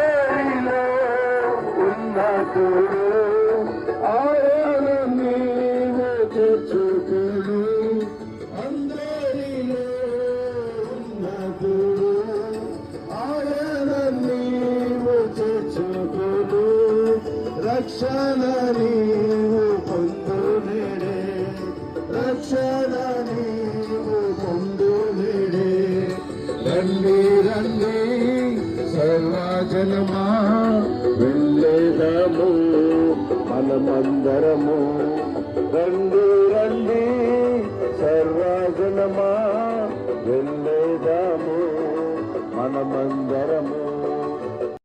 అందరిలో ఉన్నతుడు ఆయన నీవు తెచ్చుకుడు అందరిలో ఉన్నతుడు ఆయన నీవు తెచ్చుకుడు రక్షణ నీవు పొందునిడే రక్షణ నీవు పొందునిడే రండి రండి సర్వజనమా వెళ్ళేదాము మనమందరము రండి రండి సర్వజనమా వెళ్ళేదాము మనమందరము